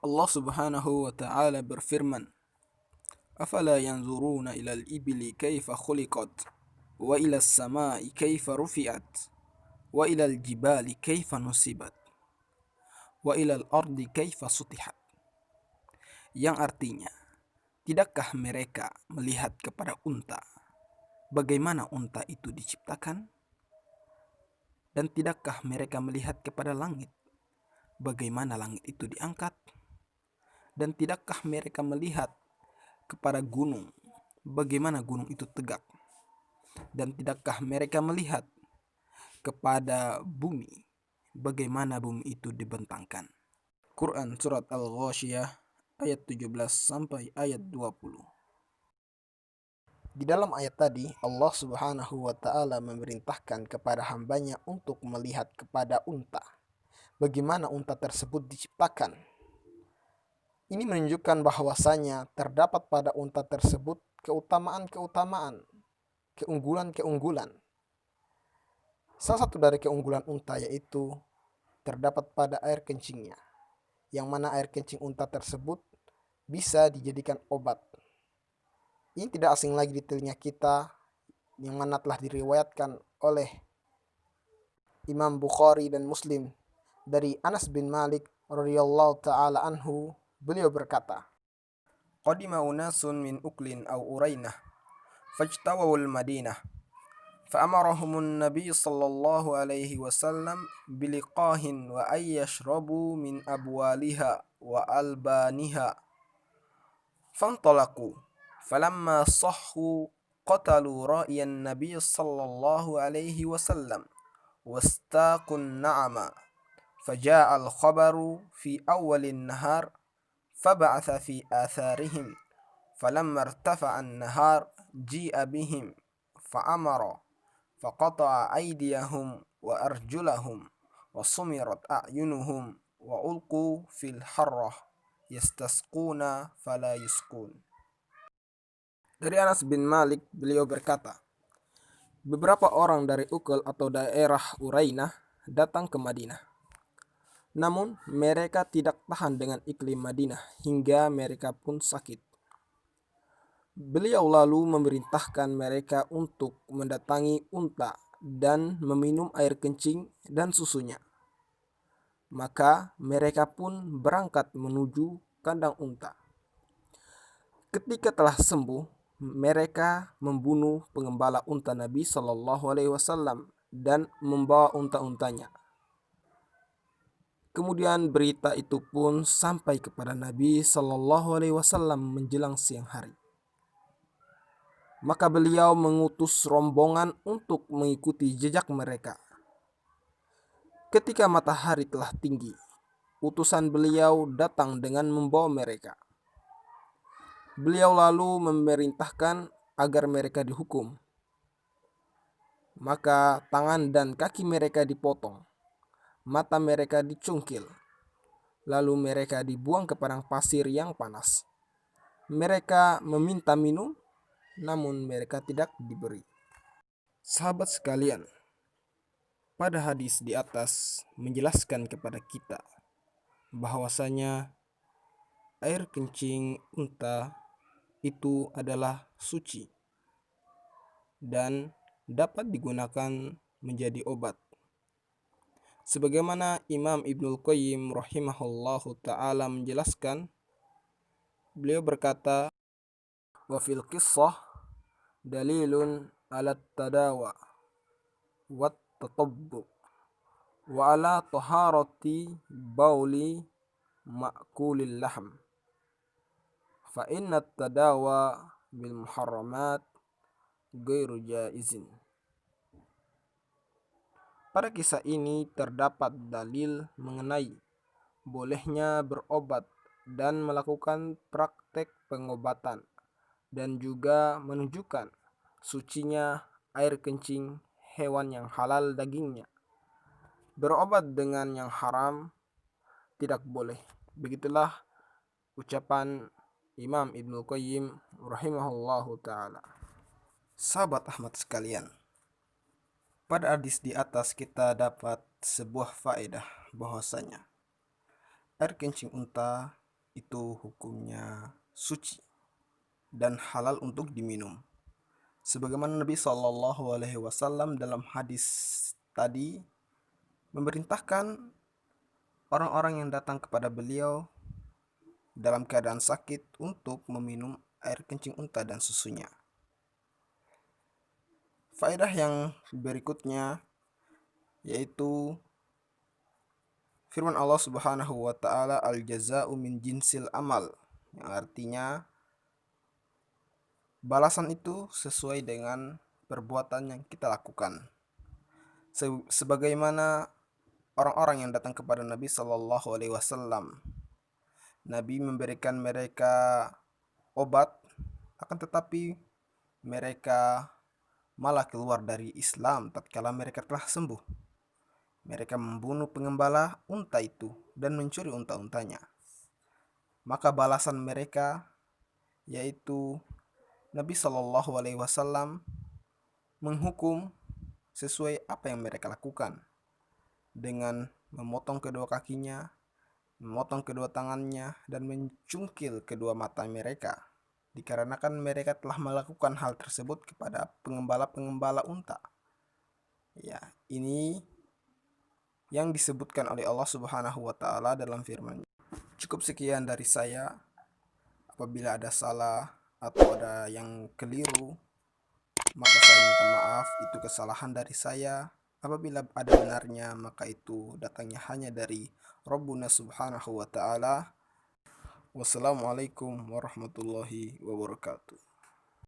Allah Subhanahu wa Ta'ala berfirman, "Afala yanzuruna ilal ibili kaifa khuliqat, wa ilas samai kaifa rufi'at, wa ilal jibali kaifa nusibat, wa ilal ardi kaifa sutihat." Yang artinya, tidakkah mereka melihat kepada unta, bagaimana unta itu diciptakan? Dan tidakkah mereka melihat kepada langit, bagaimana langit itu diangkat? Dan tidakkah mereka melihat kepada gunung, bagaimana gunung itu tegak? Dan tidakkah mereka melihat kepada bumi, bagaimana bumi itu dibentangkan? Quran Surat Al-Ghasyiyah ayat 17 sampai ayat 20. Di dalam ayat tadi, Allah Subhanahu wa Ta'ala memerintahkan kepada hambanya untuk melihat kepada unta, bagaimana unta tersebut diciptakan. Ini menunjukkan bahwasanya terdapat pada unta tersebut keutamaan-keutamaan, keunggulan-keunggulan. Salah satu dari keunggulan unta yaitu terdapat pada air kencingnya, yang mana air kencing unta tersebut bisa dijadikan obat. Ini tidak asing lagi di telinga kita, yang mana telah diriwayatkan oleh Imam Bukhari dan Muslim dari Anas bin Malik radhiyallahu taala anhu. Beliau berkata, "Qadima unasun min Uklin aw Urainah fajtawawul Madinah fa'amarahumun Nabi sallallahu alaihi wasallam biliqahin wa ayyashrabu min abwaliha wa albaniha fantalaqu falamma sahhu qatalu ra'iyan Nabi sallallahu alaihi wasallam wastaqun na'ama faja'al khabaru fi awwalin nahar فبعث في آثارهم فلما ارتفع النهار جيء بهم فأمر فقطع أيديهم وأرجلهم وصمرت أعينهم وألقوا في الحرة يستسقون فلا يسقون. Dari Anas bin Malik, beliau berkata, beberapa orang dari Ukul atau daerah Urainah datang ke Madinah. Namun mereka tidak tahan dengan iklim Madinah hingga mereka pun sakit. Beliau lalu memerintahkan mereka untuk mendatangi unta dan meminum air kencing dan susunya. Maka mereka pun berangkat menuju kandang unta. Ketika telah sembuh, mereka membunuh pengembala unta Nabi Shallallahu Alaihi Wasallam dan membawa unta-untanya. Kemudian berita itu pun sampai kepada Nabi Shallallahu Alaihi Wasallam menjelang siang hari. Maka beliau mengutus rombongan untuk mengikuti jejak mereka. Ketika matahari telah tinggi, utusan beliau datang dengan membawa mereka. Beliau lalu memerintahkan agar mereka dihukum. Maka tangan dan kaki mereka dipotong, mata mereka dicungkil, lalu mereka dibuang ke padang pasir yang panas. Mereka meminta minum, namun mereka tidak diberi. Sahabat sekalian, pada hadis di atas menjelaskan kepada kita bahwasanya air kencing unta itu adalah suci dan dapat digunakan menjadi obat. Sebagaimana Imam Ibnul Qayyim rahimahullahu ta'ala menjelaskan, beliau berkata, wa fil qissah dalilun ala tadawa wa tatabbu wa ala taharati bauli ma'kulil lahm fa inna tadawa bil muharramat ghairu jaizin. Pada kisah ini terdapat dalil mengenai bolehnya berobat dan melakukan praktek pengobatan, dan juga menunjukkan sucinya air kencing hewan yang halal dagingnya. Berobat dengan yang haram tidak boleh. Begitulah ucapan Imam Ibnul Qayyim rahimahullahu ta'ala. Sahabat Ahmad sekalian, pada hadis di atas kita dapat sebuah faedah bahwasanya air kencing unta itu hukumnya suci dan halal untuk diminum. Sebagaimana Nabi SAW dalam hadis tadi memerintahkan orang-orang yang datang kepada beliau dalam keadaan sakit untuk meminum air kencing unta dan susunya. Faedah yang berikutnya yaitu firman Allah Subhanahu wa taala, al-jaza'u min jinsil amal, yang artinya balasan itu sesuai dengan perbuatan yang kita lakukan. Sebagaimana orang-orang yang datang kepada Nabi Shallallahu Alaihi Wasallam, Nabi memberikan mereka obat, akan tetapi mereka malah keluar dari Islam tatkala mereka telah sembuh. Mereka membunuh pengembala unta itu dan mencuri unta-untanya. Maka balasan mereka yaitu Nabi Shallallahu Alaihi Wasallam menghukum sesuai apa yang mereka lakukan, dengan memotong kedua kakinya, memotong kedua tangannya, dan mencungkil kedua mata mereka, dikarenakan mereka telah melakukan hal tersebut kepada pengembala-pengembala unta. Ya, ini yang disebutkan oleh Allah Subhanahu wa taala dalam firman-Nya. Cukup sekian dari saya. Apabila ada salah atau ada yang keliru, maka saya minta maaf, itu kesalahan dari saya. Apabila ada benarnya, maka itu datangnya hanya dari Rabbuna Subhanahu wa taala. Wassalamualaikum warahmatullahi wabarakatuh.